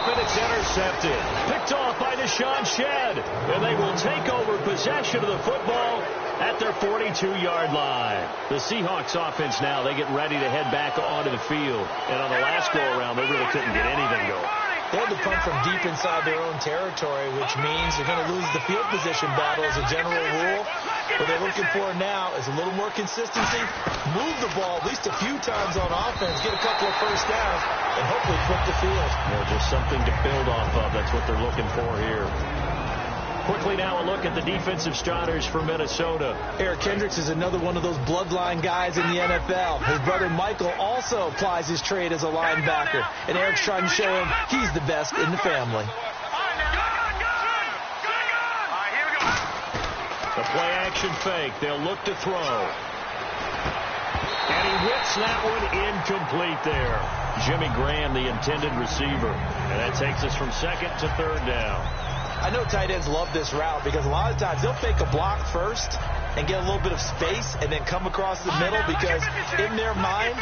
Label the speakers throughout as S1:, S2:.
S1: up, and it's intercepted. Picked off by Deshaun Shedd. And they will take over possession of the football at their 42-yard line. The Seahawks offense now, they get ready to head back onto the field. And on the last go-around, they really couldn't get anything going.
S2: They had to punt from deep inside their own territory, which means they're going to lose the field position battle as a general rule. What they're looking for now is a little more consistency, move the ball at least a few times on offense, get a couple of first downs, and hopefully flip the field.
S1: Yeah, just something to build off of. That's what they're looking for here. Quickly now a look at the defensive starters for Minnesota.
S2: Eric Kendricks is another one of those bloodline guys in the NFL. His brother Michael also applies his trade as a linebacker, and Eric's trying to show him he's the best in the family.
S1: The play-action fake. They'll look to throw. And he whips that one incomplete there. Jimmy Graham, the intended receiver. And that takes us from second to third down.
S2: I know tight ends love this route because a lot of times they'll fake a block first and get a little bit of space and then come across the middle because in their mind,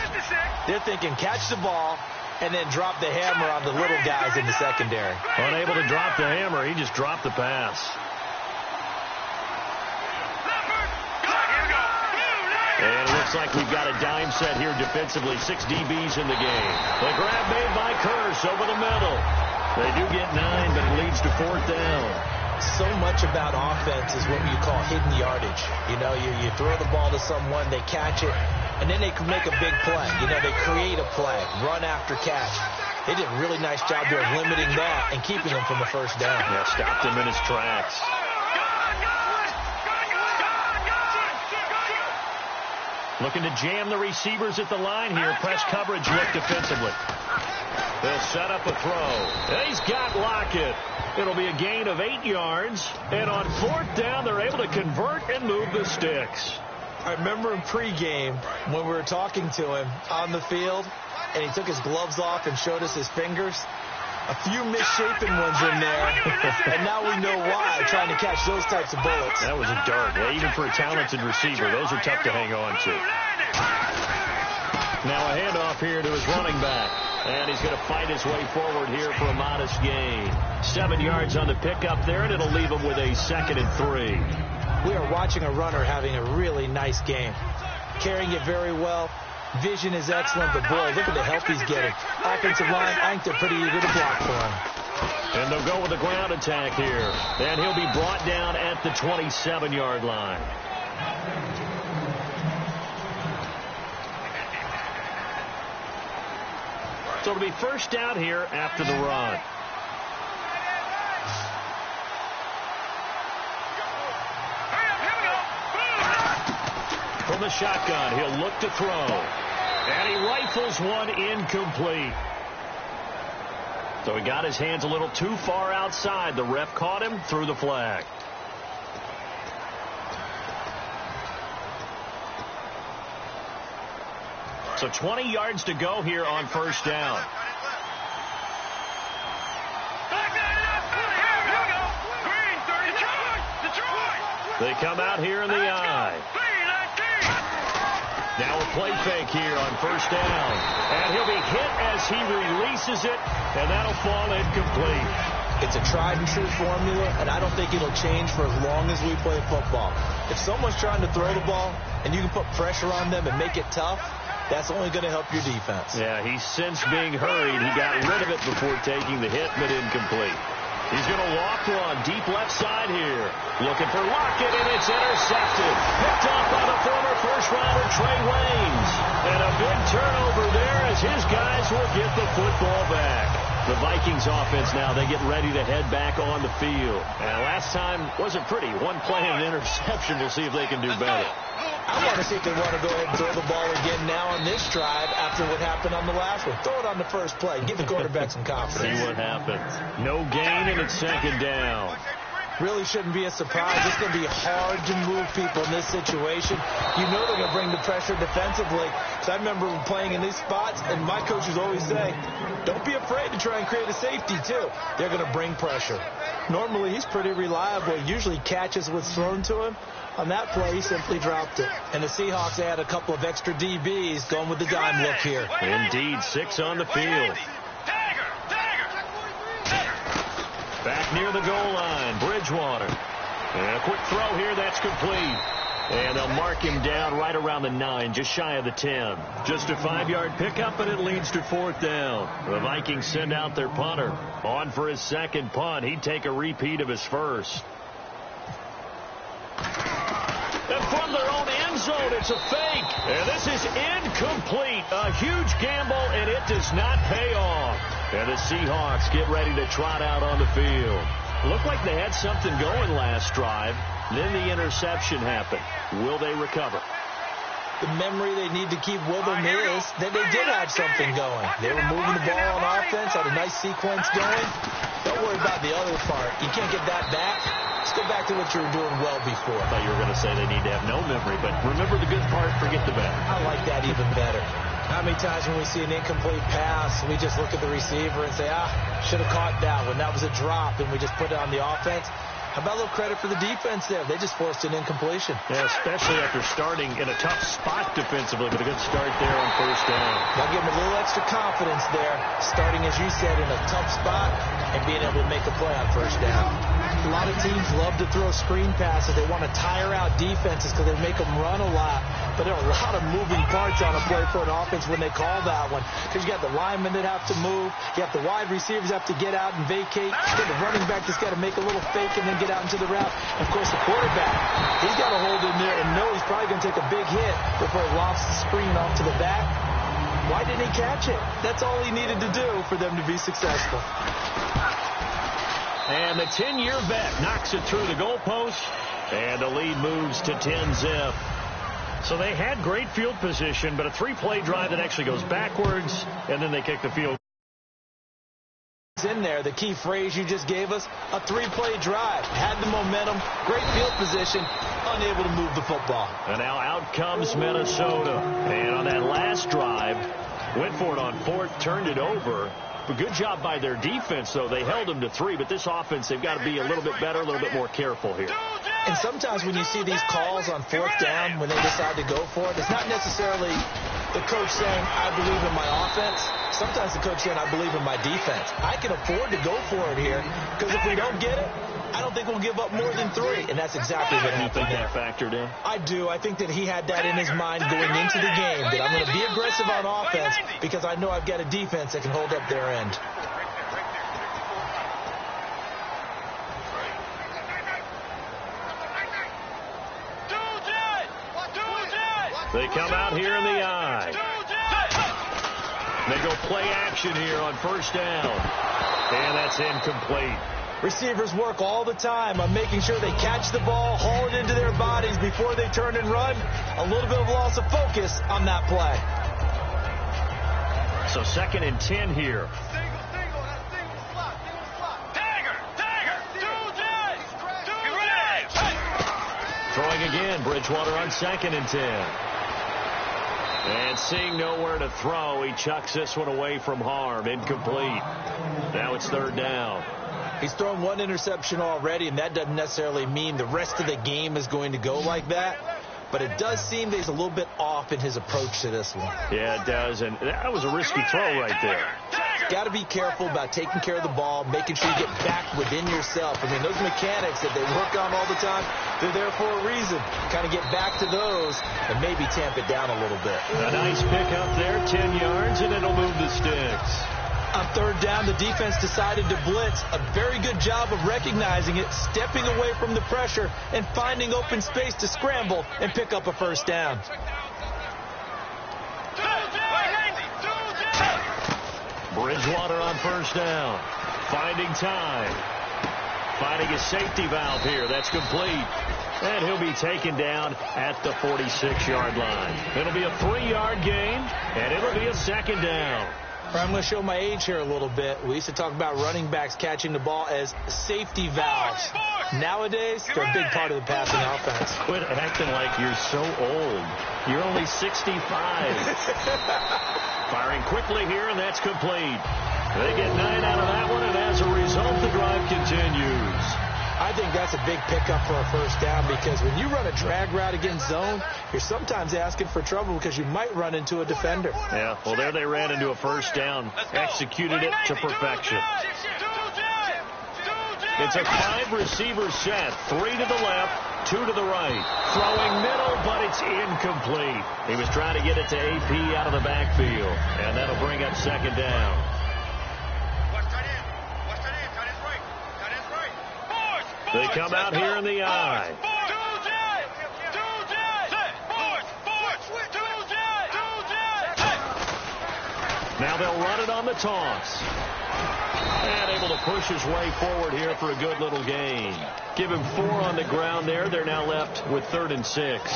S2: they're thinking catch the ball and then drop the hammer on the little guys in the secondary.
S1: Unable to drop the hammer, he just dropped the pass. And it looks like we've got a dime set here defensively. 6 DBs in the game. The grab made by Kearse over the middle. They do get 9, but it leads to fourth down.
S2: So much about offense is what you call hidden yardage. You know, you throw the ball to someone, they catch it, and then they can make a big play. You know, they create a play, run after catch. They did a really nice job there of limiting that and keeping him from the first down.
S1: Yeah, stopped him in his tracks. Looking to jam the receivers at the line here. Press coverage look defensively. They'll set up a throw. And he's got Lockett. It'll be a gain of 8 yards. And on fourth down, they're able to convert and move the sticks.
S2: I remember in pregame when we were talking to him on the field, and he took his gloves off and showed us his fingers. A few misshapen ones in there, and now we know why, trying to catch those types of bullets.
S1: That was a dart. Yeah, even for a talented receiver, those are tough to hang on to. Now a handoff here to his running back. And he's going to fight his way forward here for a modest gain. 7 yards on the pickup there, and it'll leave him with a 2nd and 3.
S2: We are watching a runner having a really nice game. Carrying it very well. Vision is excellent, but boy, look at the help he's getting. Offensive line, I think they're pretty eager to block for him.
S1: And they'll go with the ground attack here. And he'll be brought down at the 27-yard line. So it'll be first down here after the run. From the shotgun, he'll look to throw. And he rifles one incomplete. So he got his hands a little too far outside. The ref caught him, threw the flag. So 20 yards to go here on first down. They come out here in the eye. Now a play fake here on first down. And he'll be hit as he releases it, and that'll fall incomplete.
S2: It's a tried-and-true formula, and I don't think it'll change for as long as we play football. If someone's trying to throw the ball, and you can put pressure on them and make it tough, that's only going to help your defense.
S1: Yeah, he's since being hurried. He got rid of it before taking the hit, but incomplete. He's going to walk one deep left side here. Looking for Lockett, and it's intercepted. Picked off by the former first-rounder Trey Waynes. And a big turnover there as his guys will get the football back. The Vikings offense now, they get ready to head back on the field. And last time wasn't pretty. One play and an interception. We'll see if they can do better.
S2: I want to see if they want to go ahead and throw the ball again now on this drive after what happened on the last one. Throw it on the first play. Give the quarterback some confidence.
S1: See what happens. No gain, and it's second down.
S2: Really shouldn't be a surprise. It's going to be hard to move people in this situation. You know they're going to bring the pressure defensively. So I remember playing in these spots, and my coaches always say, don't be afraid to try and create a safety, too. They're going to bring pressure. Normally, he's pretty reliable. He usually catches what's thrown to him. On that play, he simply dropped it. And the Seahawks add a couple of extra DBs going with the dime look here.
S1: Indeed, 6 on the field. near the goal line. Bridgewater. And a quick throw here. That's complete. And they'll mark him down right around the 9, just shy of the 10. Just a 5-yard pickup, and it leads to 4th down. The Vikings send out their punter. On for his second punt. He'd take a repeat of his first. And from their own end zone, it's a fake. And this is incomplete. A huge gamble, and it does not pay off. And the Seahawks get ready to trot out on the field. Looked like they had something going last drive. Then the interception happened. Will they recover?
S2: The memory they need to keep with them is that they did have something going. They were moving the ball on offense, had a nice sequence going. Don't worry about the other part. You can't get that back. Let's go back to what you were doing well before.
S1: I thought you were going to say they need to have no memory, but remember the good part, forget the bad.
S2: I like that even better. How many times when we see an incomplete pass, we just look at the receiver and say, should have caught that one. That was a drop, and we just put it on the offense. How about a little credit for the defense there? They just forced an incompletion.
S1: Yeah, especially after starting in a tough spot defensively, but a good start there on first down.
S2: They'll give them a little extra confidence there, starting, as you said, in a tough spot and being able to make a play on first down. A lot of teams love to throw screen passes. They want to tire out defenses because they make them run a lot. But there are a lot of moving parts on a play for an offense when they call that one. Because you got the linemen that have to move. You have the wide receivers have to get out and vacate. You got the running back that's got to make a little fake and then get out into the route. And, of course, the quarterback, he's got to hold in there and know he's probably going to take a big hit before he lofts the screen off to the back. Why didn't he catch it? That's all he needed to do for them to be successful.
S1: And the 10-year vet knocks it through the goalpost, and the lead moves to 10-zip. So they had great field position, but a 3-play drive that actually goes backwards, and then they kick the field.
S2: In there, the key phrase you just gave us, a 3-play drive. Had the momentum, great field position, unable to move the football.
S1: And now out comes Minnesota. And on that last drive, went for it on 4th, turned it over. But good job by their defense, though. They held them to 3, but this offense, they've got to be a little bit better, a little bit more careful here.
S2: And sometimes when you see these calls on 4th down, when they decide to go for it, it's not necessarily the coach saying, I believe in my offense. Sometimes the coach saying, I believe in my defense. I can afford to go for it here, because if we don't get it, I don't think we'll give up more than 3. And that's exactly what happened there.
S1: You think that factored in?
S2: I do. I think that he had that in his mind going into the game, that I'm going to be aggressive on offense because I know I've got a defense that can hold up their end.
S1: They come out here in the eye. They go play action here on first down. And that's incomplete.
S2: Receivers work all the time on making sure they catch the ball, haul it into their bodies before they turn and run. A little bit of loss of focus on that play.
S1: So 2nd and 10 here. Throwing again, Bridgewater on 2nd and 10. And seeing nowhere to throw, he chucks this one away from harm. Incomplete. Now it's 3rd down.
S2: He's thrown 1 interception already, and that doesn't necessarily mean the rest of the game is going to go like that. But it does seem that he's a little bit off in his approach to this one.
S1: Yeah, it does. And that was a risky throw right there.
S2: Got to be careful about taking care of the ball, making sure you get back within yourself. I mean, those mechanics that they work on all the time, they're there for a reason. Kind of get back to those and maybe tamp it down a little bit.
S1: A nice pick up there, 10 yards, and it'll move the sticks.
S2: On 3rd down, the defense decided to blitz. A very good job of recognizing it, stepping away from the pressure, and finding open space to scramble and pick up a first down.
S1: Bridgewater on first down. Finding time. Finding a safety valve here. That's complete. And he'll be taken down at the 46-yard line. It'll be a 3-yard gain, and it'll be a 2nd down.
S2: I'm going to show my age here a little bit. We used to talk about running backs catching the ball as safety valves. Nowadays, they're a big part of the passing offense.
S1: Quit acting like you're so old. You're only 65. Firing quickly here, and that's complete. They get 9 out of that one, and as a result, the drive continues.
S2: I think that's a big pickup for a first down because when you run a drag route against zone, you're sometimes asking for trouble because you might run into a defender.
S1: Yeah, well, there they ran into a first down, executed it to perfection. It's a 5-receiver set. 3 to the left, 2 to the right. Throwing middle, but it's incomplete. He was trying to get it to AP out of the backfield, and that'll bring up second down. They come out here in the eye. Now they'll run it on the toss. And able to push his way forward here for a good little gain. Give him 4 on the ground there. They're now left with 3rd and 6.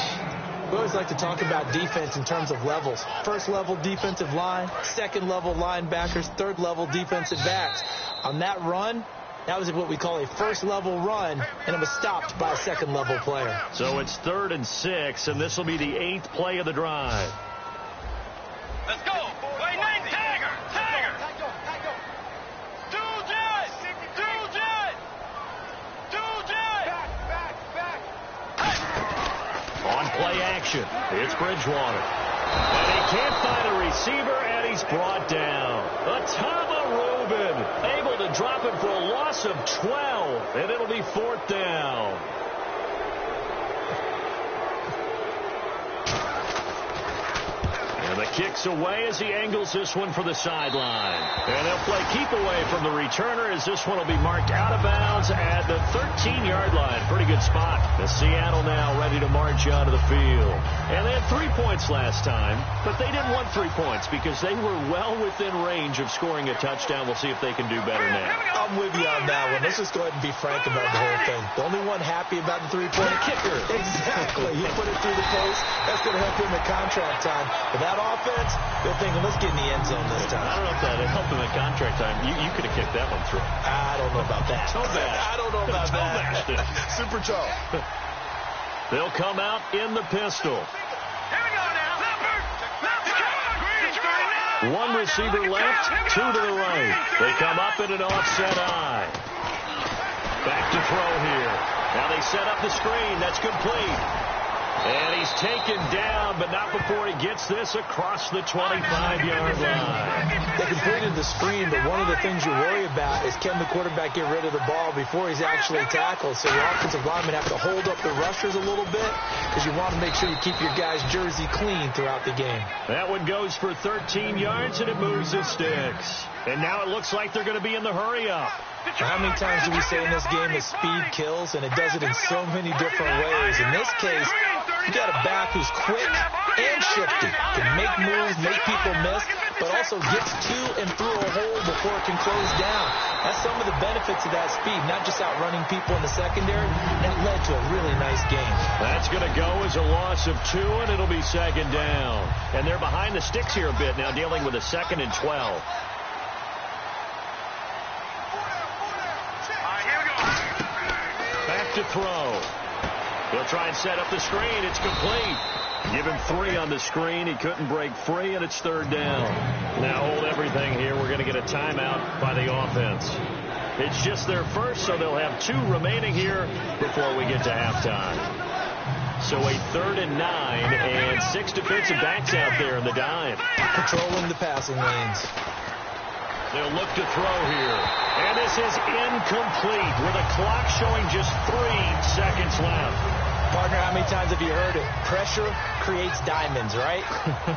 S2: We always like to talk about defense in terms of levels. First level defensive line, second level linebackers, third level defensive backs. On that run, that was what we call a first level run, and it was stopped by a second level player.
S1: So it's 3rd and 6, and this will be the 8th play of the drive.
S3: Let's go. Wait, nine, Tiger.
S1: On play action, it's Bridgewater. And he can't find a receiver, and he's brought down. Atama Rubin able to drop it for a loss of 12, and it'll be 4th down. And the kick's away as he angles this one for the sideline. And they'll play keep away from the returner as this one will be marked out of bounds at the 13-yard line. Pretty good spot. The Seattle now ready to march out of the field. And they had 3 points last time, but they didn't want 3 points because they were well within range of scoring a touchdown. We'll see if they can do better now.
S2: I'm with you on that one. Let's just go ahead and be frank about the whole thing. The only one happy about the 3-point
S1: kicker.
S2: Exactly. You put it through the post. That's going to help him at contract time. But that offense, they're thinking, let's get in the end zone this time.
S1: I don't know if that helped him at contract time. You could have kicked that one through.
S2: I don't know about that. I don't know about that.
S4: Super Joe.
S1: They'll come out in the pistol. One receiver left, 2 to the right. They come up in an offset eye. Back to throw here. Now they set up the screen. That's complete. And he's taken down, but not before he gets this across the 25-yard line.
S2: They completed the screen, but one of the things you worry about is can the quarterback get rid of the ball before he's actually tackled. So your offensive linemen have to hold up the rushers a little bit because you want to make sure you keep your guy's jersey clean throughout the game.
S1: That one goes for 13 yards, and it moves the sticks. And now it looks like they're going to be in the hurry-up.
S2: How many times do we say in this game that speed kills, and it does it in so many different ways? In this case, you got a back who's quick and shifty, can make moves, make people miss, but also gets to and through a hole before it can close down. That's some of the benefits of that speed, not just outrunning people in the secondary. That led to a really nice game.
S1: That's going to go as a loss of 2, and it'll be second down. And they're behind the sticks here a bit now, dealing with a 2nd and 12. Back to throw. He'll try and set up the screen. It's complete. Give him 3 on the screen. He couldn't break free, and it's 3rd down. Now hold everything here. We're going to get a timeout by the offense. It's just their first, so they'll have 2 remaining here before we get to halftime. So a 3rd and 9, and 6 defensive backs out there in the dime.
S2: Patrolling the passing lanes.
S1: They'll look to throw here. And this is incomplete with a clock showing just 3 seconds left.
S2: Partner, how many times have you heard it? Pressure creates diamonds, right?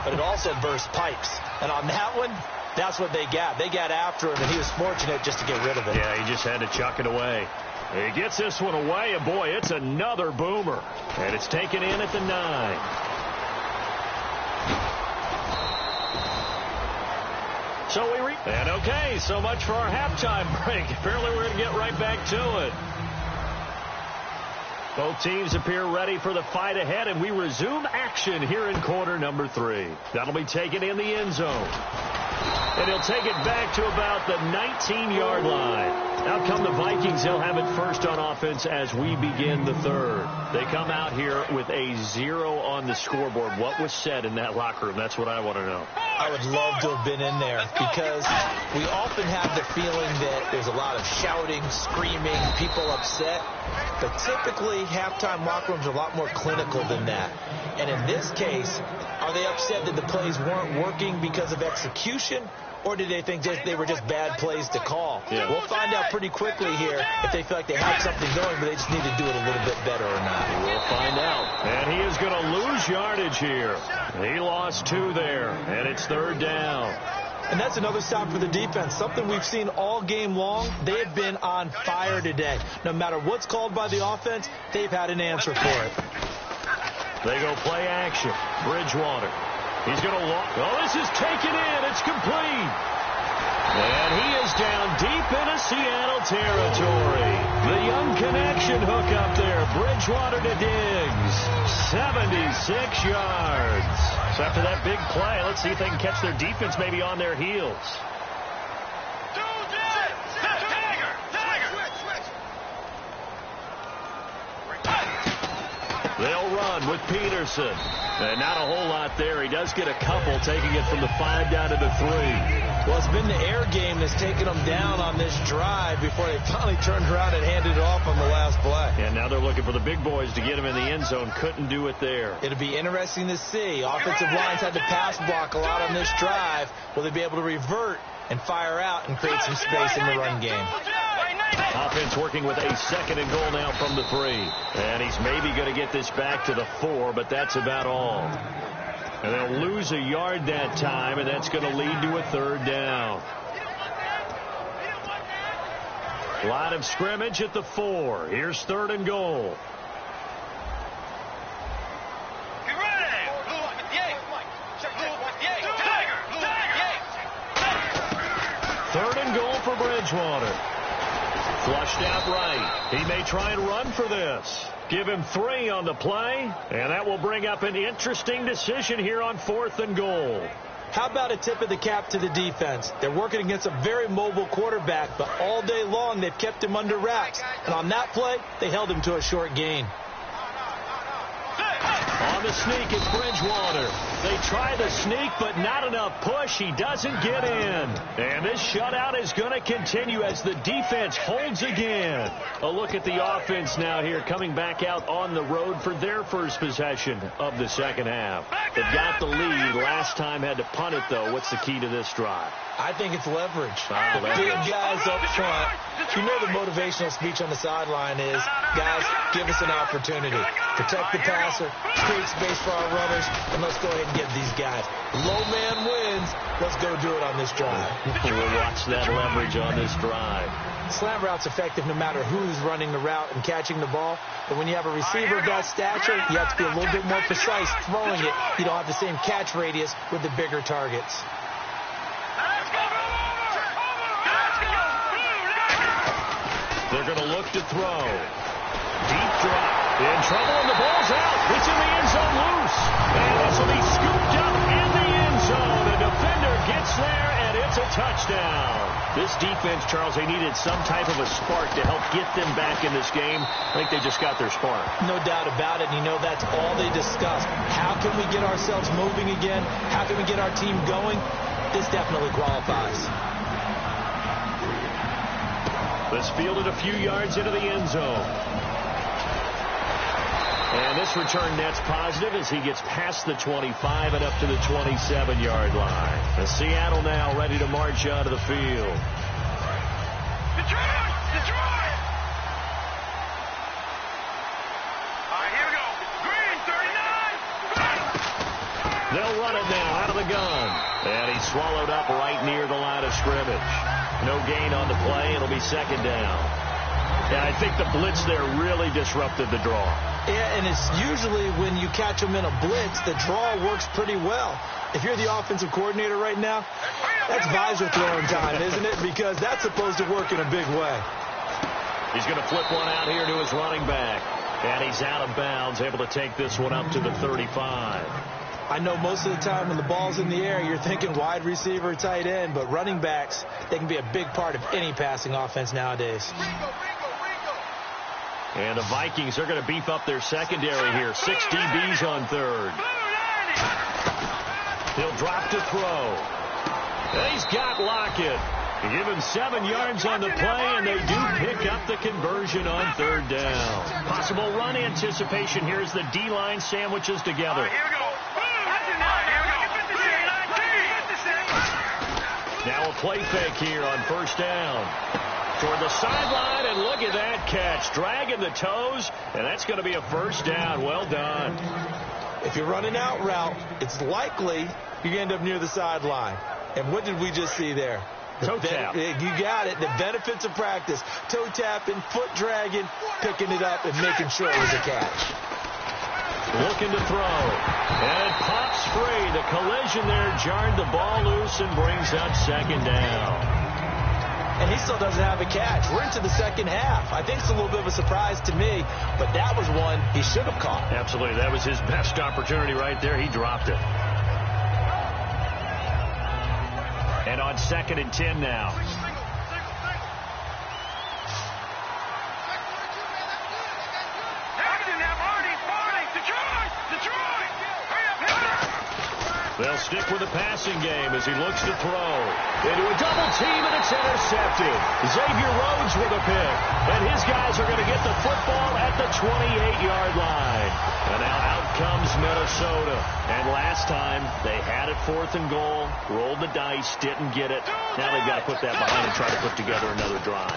S2: But it also bursts pipes. And on that one, that's what they got. They got after him, and he was fortunate just to get rid of it.
S1: Yeah, he just had to chuck it away. He gets this one away, and boy, it's another boomer. And it's taken in at the 9. And okay, so much for our halftime break. Apparently we're going to get right back to it. Both teams appear ready for the fight ahead, and we resume action here in quarter number 3. That'll be taken in the end zone. And he'll take it back to about the 19-yard line. Out come the Vikings. They'll have it first on offense as we begin the 3rd. They come out here with a 0 on the scoreboard. What was said in that locker room? That's what I want to know.
S2: I would love to have been in there because we often have the feeling that there's a lot of shouting, screaming, people upset. But typically, halftime locker rooms are a lot more clinical than that. And in this case, are they upset that the plays weren't working because of execution? or did they think they were just bad plays to call?
S1: Yeah.
S2: We'll find out pretty quickly here if they feel like they have something going, but they just need to do it a little bit better or not.
S1: We'll find out. And he is going to lose yardage here. He lost 2 there, and it's 3rd down.
S2: And that's another stop for the defense, something we've seen all game long. They have been on fire today. No matter what's called by the offense, they've had an answer for it.
S1: They go play action. Bridgewater. He's going to walk. Oh, this is taken in. It's complete. And he is down deep into Seattle territory. The young connection hook up there. Bridgewater to Diggs. 76 yards. So after that big play, let's see if they can catch their defense maybe on their heels. They'll run with Peterson. And not a whole lot there. He does get a couple, taking it from the 5 down to the 3.
S2: Well, it's been the air game that's taken them down on this drive before they finally turned around and handed it off on the last play.
S1: And now they're looking for the big boys to get him in the end zone. Couldn't do it there.
S2: It'll be interesting to see. Offensive lines had to pass block a lot on this drive. Will they be able to revert and fire out and create some space in the run game?
S1: Offense working with a 2nd and goal now from the 3. And he's maybe going to get this back to the 4, but that's about all. And they'll lose a yard that time, and that's going to lead to a 3rd down. Line of scrimmage at the 4. Here's 3rd and goal. 3rd and goal for Bridgewater. Flushed out right. He may try and run for this. Give him 3 on the play, and that will bring up an interesting decision here on 4th and goal.
S2: How about a tip of the cap to the defense? They're working against a very mobile quarterback, but all day long they've kept him under wraps. And on that play, they held him to a short gain.
S1: On the sneak, it's Bridgewater. They try the sneak, but not enough push. He doesn't get in. And this shutout is going to continue as the defense holds again. A look at the offense now here, coming back out on the road for their first possession of the 2nd half. They've got the lead. Last time had to punt it, though. What's the key to this drive?
S2: I think it's leverage.
S1: The
S2: big guys up front. You know the motivational speech on the sideline is, guys, give us an opportunity. Protect the passer, create space for our runners, and let's go ahead and get these guys. Low man wins. Let's go do it on this drive.
S1: We'll watch that leverage on this drive.
S2: Slant route's effective no matter who's running the route and catching the ball. But when you have a receiver of that stature, you have to be a little bit more precise throwing it. You don't have the same catch radius with the bigger targets.
S1: They're going to look to throw. Deep drop. In trouble, and the ball's out. It's in the end zone loose. And this will be scooped up in the end zone. The defender gets there, and it's a touchdown. This defense, Charles, they needed some type of a spark to help get them back in this game. I think they just got their spark.
S2: No doubt about it. And you know that's all they discussed. How can we get ourselves moving again? How can we get our team going? This definitely qualifies.
S1: This fielded a few yards into the end zone. And this return net's positive as he gets past the 25 and up to the 27-yard line. And Seattle now ready to march out of the field.
S3: Detroit! Detroit! All right, here we go. Green, 39!
S1: They'll run it now out of the gun. And he's swallowed up right near the line of scrimmage. No gain on the play. It'll be 2nd down. And I think the blitz there really disrupted the draw.
S2: Yeah, and it's usually when you catch them in a blitz, the draw works pretty well. If you're the offensive coordinator right now, that's visor throwing time, isn't it? Because that's supposed to work in a big way.
S1: He's going to flip one out here to his running back. And he's out of bounds, able to take this one up to the 35.
S2: I know most of the time when the ball's in the air, you're thinking wide receiver, tight end, but running backs, they can be a big part of any passing offense nowadays.
S1: And the Vikings are going to beef up their secondary here. 6 DBs on 3rd. He'll drop to throw. And he's got Lockett. Give him 7 yards on the play, and they do pick up the conversion on 3rd down. Possible run anticipation here as the D-line sandwiches together.
S3: Here we go.
S1: Now little play fake here on first down. Toward the sideline, and look at that catch. Dragging the toes, and that's going to be a first down. Well done.
S2: If you're running out route, it's likely you end up near the sideline. And what did we just see there?
S1: Toe tap.
S2: You got it. The benefits of practice. Toe tapping, foot dragging, picking it up, and making sure it was a catch.
S1: Looking to throw. And it pops free. The collision there jarred the ball loose and brings up second down.
S2: And he still doesn't have a catch. We're into the second half. I think it's a little bit of a surprise to me, but that was one he should have caught.
S1: Absolutely. That was his best opportunity right there. He dropped it. And on 2nd and 10 now. They'll stick with the passing game as he looks to throw. Into a double team, and it's intercepted. Xavier Rhodes with a pick. And his guys are going to get the football at the 28-yard line. And now out comes Minnesota. And last time, they had it 4th and goal, rolled the dice, didn't get it. Now they've got to put that behind and try to put together another drive.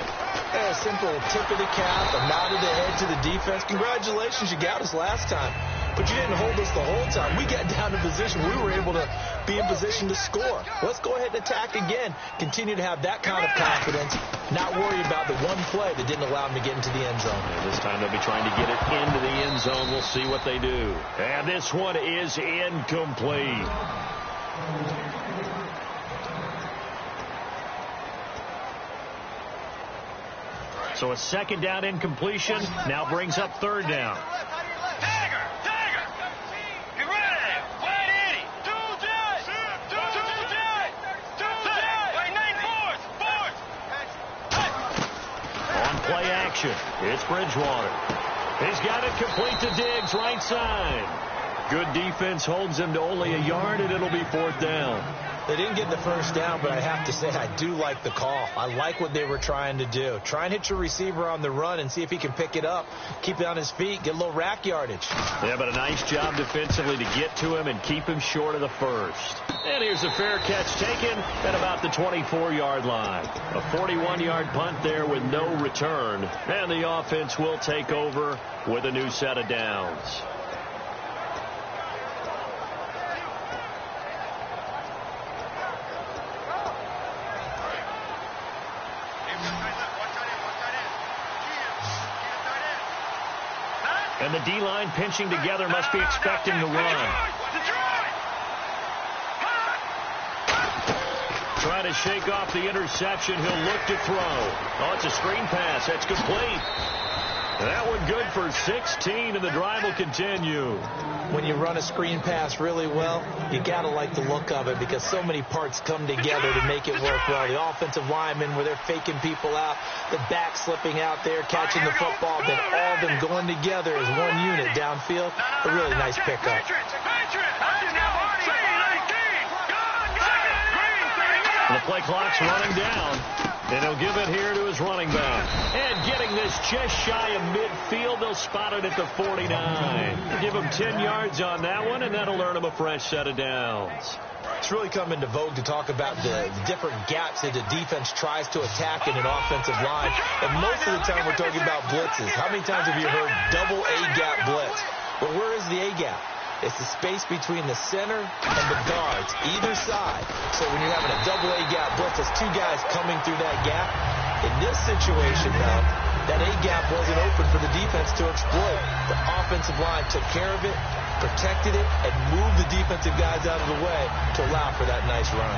S2: A simple tip of the cap, a nod of the head to the defense. Congratulations, you got us last time. But you didn't hold us the whole time. We got down to position. We were able to be in position to score. Let's go ahead and attack again. Continue to have that kind of confidence. Not worry about the one play that didn't allow them to get into the end zone.
S1: And this time they'll be trying to get it into the end zone. We'll see what they do. And this one is incomplete. So a second down incompletion now brings up 3rd down. Play action. It's Bridgewater. He's got it complete to Diggs, right side. Good defense holds him to only a yard, and it'll be 4th down.
S2: They didn't get the first down, but I have to say I do like the call. I like what they were trying to do. Try and hit your receiver on the run and see if he can pick it up, keep it on his feet, get a little rack yardage.
S1: Yeah, but a nice job defensively to get to him and keep him short of the first. And here's a fair catch taken at about the 24-yard line. A 41-yard punt there with no return. And the offense will take over with a new set of downs. And the D-line pinching together must be expecting to run. Trying to shake off the interception. He'll look to throw. Oh, it's a screen pass. That's complete. That one good for 16, and the drive will continue.
S2: When you run a screen pass really well, you got to like the look of it because so many parts come together to make it work well. The offensive linemen, where they're faking people out, the back slipping out there, catching the football, then all of them going together as one unit downfield. A really nice pickup.
S1: The play clock's running down, and he'll give it here to his running back. And getting this just shy of midfield, they'll spot it at the 49. Give him 10 yards on that one, and that'll earn him a fresh set of downs.
S2: It's really come into vogue to talk about the different gaps that the defense tries to attack in an offensive line. And most of the time we're talking about blitzes. How many times have you heard double A-gap blitz? Well, where is the A-gap? It's the space between the center and the guards, either side. So when you're having a double A-gap blitz, there's 2 guys coming through that gap. In this situation, though, that A-gap wasn't open for the defense to exploit. The offensive line took care of it, protected it, and moved the defensive guys out of the way to allow for that nice run.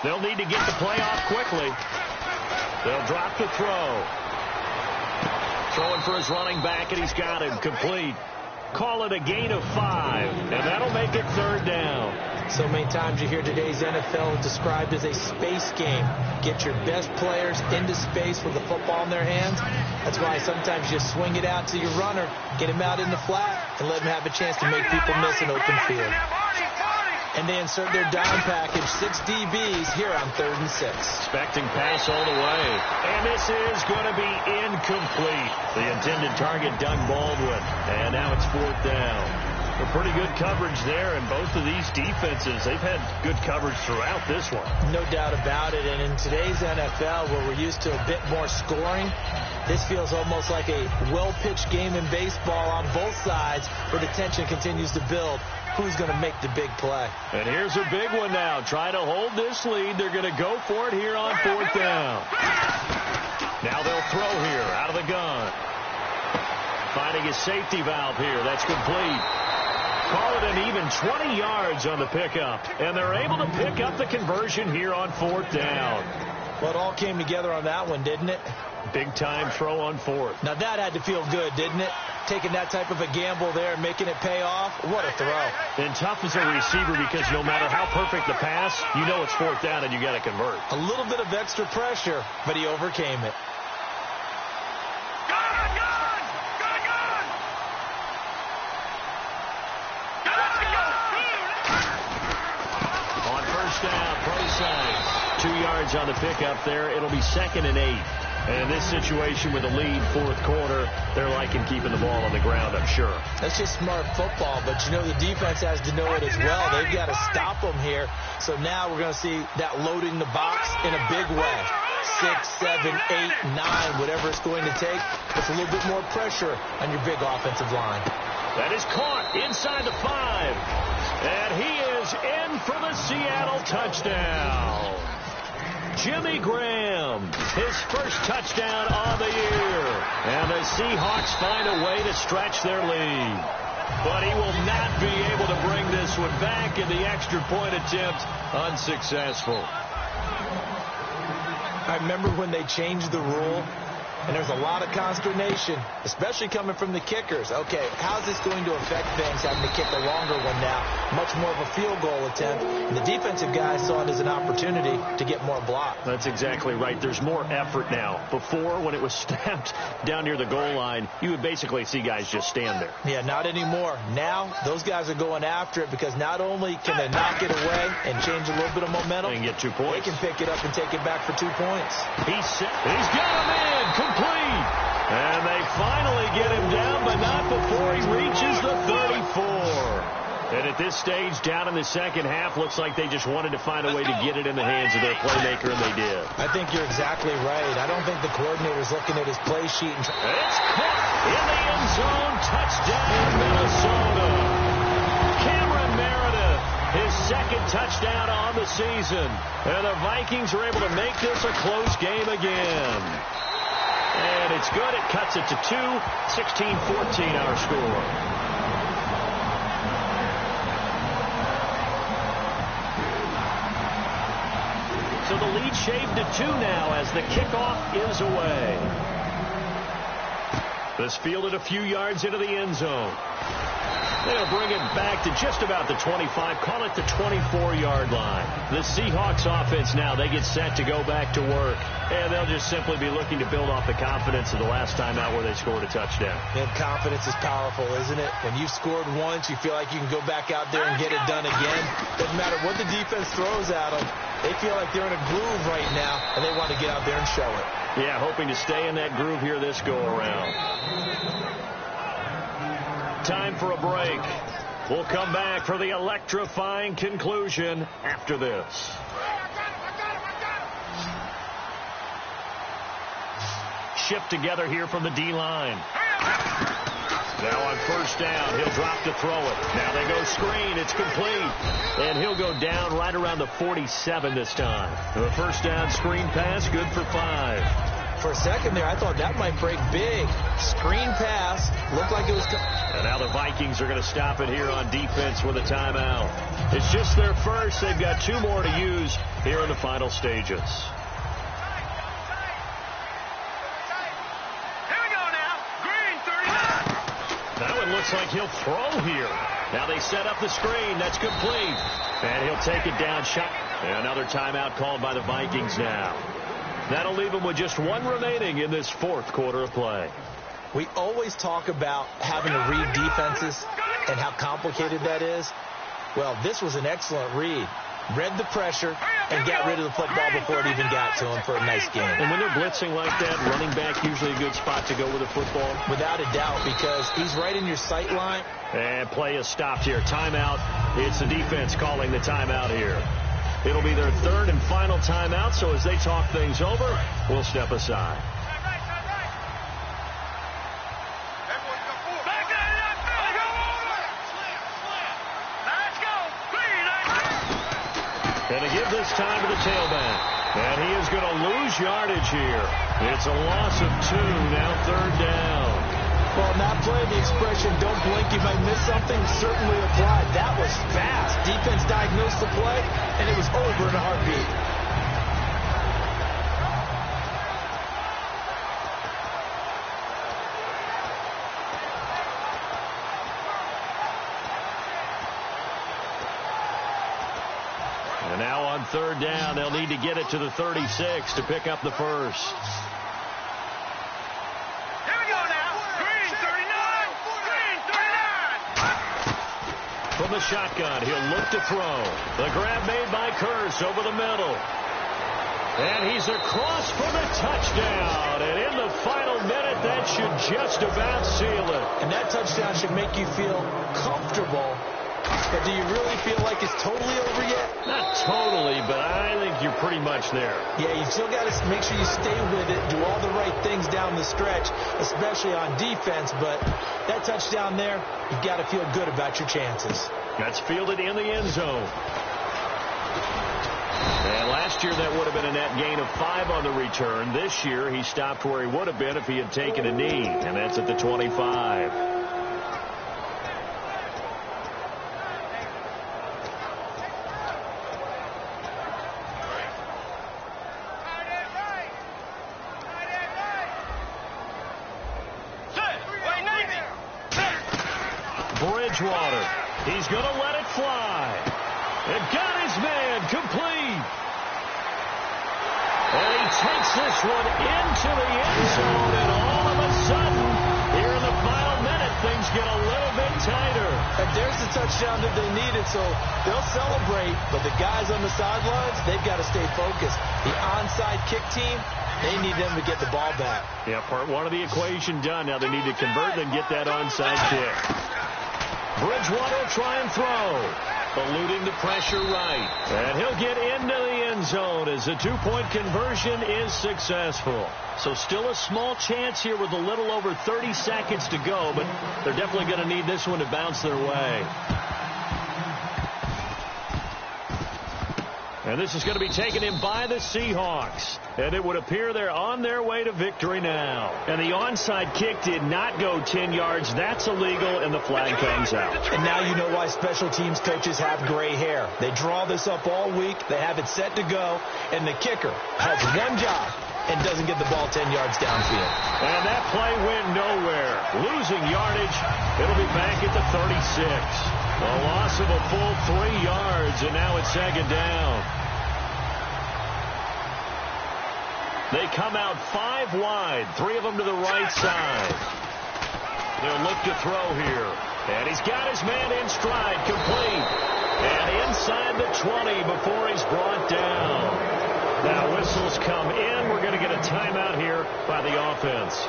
S1: They'll need to get the play off quickly. They'll drop the throw. Throwing for his running back, and he's got him complete. Call it a gain of 5, and that'll make it 3rd down.
S2: So many times you hear today's NFL described as a space game. Get your best players into space with the football in their hands. That's why sometimes you swing it out to your runner, get him out in the flat, and let him have a chance to make people miss an open field. And they insert their dime package, 6 DBs here on 3rd and 6.
S1: Expecting pass all the way. And this is going to be incomplete. The intended target, Doug Baldwin. And now it's 4th down. A pretty good coverage there, and both of these defenses, they've had good coverage throughout this one.
S2: No doubt about it, and in today's NFL, where we're used to a bit more scoring, this feels almost like a well-pitched game in baseball on both sides, where the tension continues to build. Who's going to make the big play?
S1: And here's a big one now. Trying to hold this lead. They're going to go for it here on 4th down. Now they'll throw here out of the gun. Finding a safety valve here. That's complete. Call it an even 20 yards on the pickup. And they're able to pick up the conversion here on 4th down.
S2: Well, it all came together on that one, didn't it?
S1: Big-time throw on 4th.
S2: Now, that had to feel good, didn't it? Taking that type of a gamble there and making it pay off. What a throw.
S1: And tough as a receiver because no matter how perfect the pass, you know it's 4th down and you got to convert.
S2: A little bit of extra pressure, but he overcame it.
S1: On 1st down, pro side. 2 yards on the pickup there. It'll be 2nd and 8. And in this situation with a lead, 4th quarter, they're liking keeping the ball on the ground, I'm sure.
S2: That's just smart football, but you know the defense has to know it as well. They've got to stop them here. So now we're going to see that loading the box in a big way. 6, 7, 8, 9, whatever it's going to take. It's a little bit more pressure on your big offensive line.
S1: That is caught inside the 5. And he is in for the Seattle touchdown. Jimmy Graham, his first touchdown on the year. And the Seahawks find a way to stretch their lead. But he will not be able to bring this one back, in the extra point attempt unsuccessful.
S2: I remember when they changed the rule, and there's a lot of consternation, especially coming from the kickers. Okay, how's this going to affect things, having to kick a longer one now? Much more of a field goal attempt. And the defensive guys saw it as an opportunity to get more block.
S1: That's exactly right. There's more effort now. Before, when it was snapped down near the goal line, you would basically see guys just stand there.
S2: Yeah, not anymore. Now, those guys are going after it because not only can they knock it away and change a little bit of momentum,
S1: and get 2 points.
S2: They can pick it up and take it back for 2 points.
S1: He's got him in. Complete. And they finally get him down, but not before he reaches the 34. And at this stage, down in the second half, looks like they just wanted to find a way to get it in the hands of their playmaker, and they did.
S2: I think you're exactly right. I don't think the coordinator's looking at his play sheet.
S1: It's caught in the end zone. Touchdown, Minnesota. Cameron Meredith, his second touchdown on the season. And the Vikings are able to make this a close game again. And it's good. It cuts it to 2. 16-14 our score. So the lead shaved to 2 now as the kickoff is away. This fielded a few yards into the end zone. They'll bring it back to just about the 25, call it the 24-yard line. The Seahawks offense now, they get set to go back to work. And they'll just simply be looking to build off the confidence of the last time out where they scored a touchdown.
S2: And confidence is powerful, isn't it? When you've scored once, you feel like you can go back out there and get it done again. Doesn't matter what the defense throws at them. They feel like they're in a groove right now, and they want to get out there and show it.
S1: Yeah, hoping to stay in that groove here this go-around. Time for a break. We'll come back for the electrifying conclusion after this. Shipped together here from the D-line. Now on first down, he'll drop to throw it. Now they go screen. It's complete. And he'll go down right around the 47 this time. The first down screen pass, good for 5.
S2: For a second there, I thought that might break big. Screen pass. Looked like it was...
S1: And now the Vikings are going to stop it here on defense with a timeout. It's just their first. They've got 2 more to use here in the final stages. That one looks like he'll throw here. Now they set up the screen. That's complete. And he'll take it down. Shot. And another timeout called by the Vikings now. That'll leave them with just 1 remaining in this 4th quarter of play.
S2: We always talk about having to read defenses and how complicated that is. Well, this was an excellent read. Read the pressure and got rid of the football before it even got to him for a nice game.
S1: And when they're blitzing like that, running back usually a good spot to go with the football?
S2: Without a doubt, because he's right in your sight line.
S1: And play is stopped here. Timeout. It's the defense calling the timeout here. It'll be their third and final timeout, so as they talk things over, we'll step aside. And to give this time to the tailback. And he is going to lose yardage here. It's a loss of 2, now third down.
S2: Well, not playing the expression, don't blink, you might miss something, certainly applied. That was fast. Defense diagnosed the play, and it was over in a heartbeat.
S1: And now on third down, they'll need to get it to the 36 to pick up the first.
S3: Here we go now. Green 39. Green 39.
S1: From the shotgun, he'll look to throw. The grab made by Kearse over the middle. And he's across for the touchdown. And in the final minute, that should just about seal it.
S2: And that touchdown should make you feel comfortable. But do you really feel like it's totally over yet?
S1: Not totally, but I think you're pretty much there.
S2: Yeah, you still got to make sure you stay with it, do all the right things down the stretch, especially on defense. But that touchdown there, you've got to feel good about your chances.
S1: That's fielded in the end zone. And last year, that would have been a net gain of 5 on the return. This year, he stopped where he would have been if he had taken a knee, and that's at the 25. Bridgewater. He's going to let it fly. And got his man complete. And he takes this one into the end zone. And all of a sudden, here in the final minute, things get a little bit tighter.
S2: And there's the touchdown that they needed, so they'll celebrate. But the guys on the sidelines, they've got to stay focused. The onside kick team, they need them to get the ball back.
S1: Yeah, part one of the equation done. Now they need to convert and get that onside kick. Bridgewater will try and throw. Eluding the pressure right. And he'll get into the end zone as the two-point conversion is successful. So still a small chance here with a little over 30 seconds to go, but they're definitely going to need this one to bounce their way. And this is going to be taken in by the Seahawks. And it would appear they're on their way to victory now. And the onside kick did not go 10 yards. That's illegal, and the flag comes out.
S2: And now you know why special teams coaches have gray hair. They draw this up all week. They have it set to go. And the kicker has one job and doesn't get the ball 10 yards downfield.
S1: And that play went nowhere. Losing yardage. It'll be back at the 36. A loss of a full 3 yards, and now it's second down. They come out 5 wide, 3 of them to the right side. They'll look to throw here. And he's got his man in stride, complete. And inside the 20 before he's brought down. Now whistles come in. We're going to get a timeout here by the offense.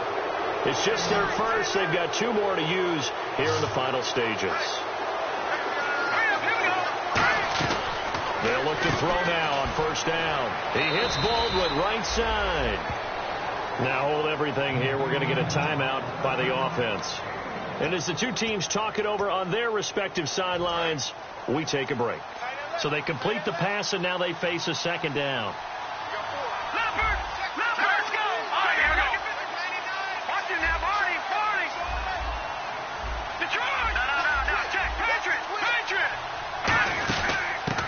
S1: It's just their first. They've got 2 more to use here in the final stages. They'll look to throw now on first down. He hits Baldwin right side. Now hold everything here. We're going to get a timeout by the offense. And as the two teams talk it over on their respective sidelines, we take a break. So they complete the pass, and now they face a second down.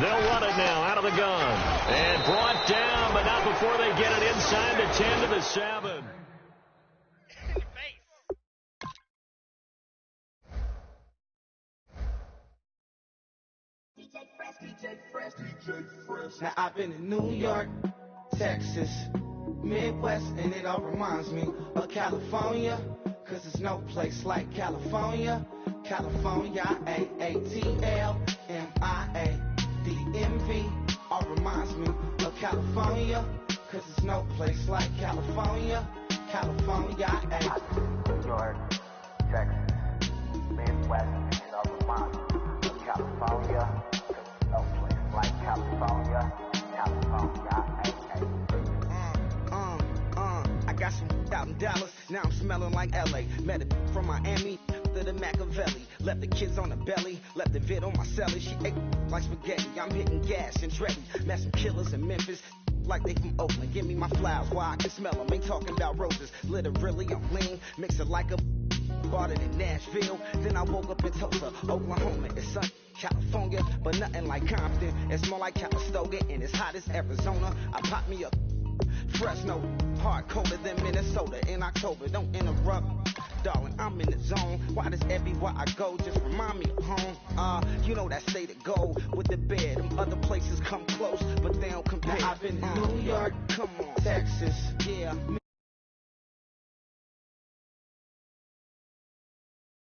S1: They'll run it now out of the gun. And brought down, but not before they get it inside the 10 to the 7.
S4: Now I've been in New York, Texas, Midwest, and it all reminds me of California, 'cause there's no place like California. California, A-A-T-L-M. IADMV. All reminds me of California, cause it's no place like California. California,
S5: New York, Texas, Midwest, and all reminds me of California, cause it's no place like California. California,
S4: I got some out in Dallas, now I'm smelling like LA. Met it from Miami to the Machiavelli. Left the kids on the belly, left the vid on my celly. She ate like spaghetti, I'm hitting gas and dready. Met some killers in Memphis, like they from Oakland. Give me my flowers while I can smell them. Ain't talking about roses, literally I'm lean. Mix it like a bought it in Nashville. Then I woke up in Tulsa, Oklahoma. It's sunny, California, but nothing like Compton. It's more like Calistoga, and it's hot as Arizona. I pop me up Fresno, hard colder than Minnesota in October. Don't interrupt, darling, I'm in the zone. Why does everywhere I go just remind me of home? You know that state of gold with the bed. Them other places come close, but they don't compare. Now I've been to New York, come on, Texas, yeah,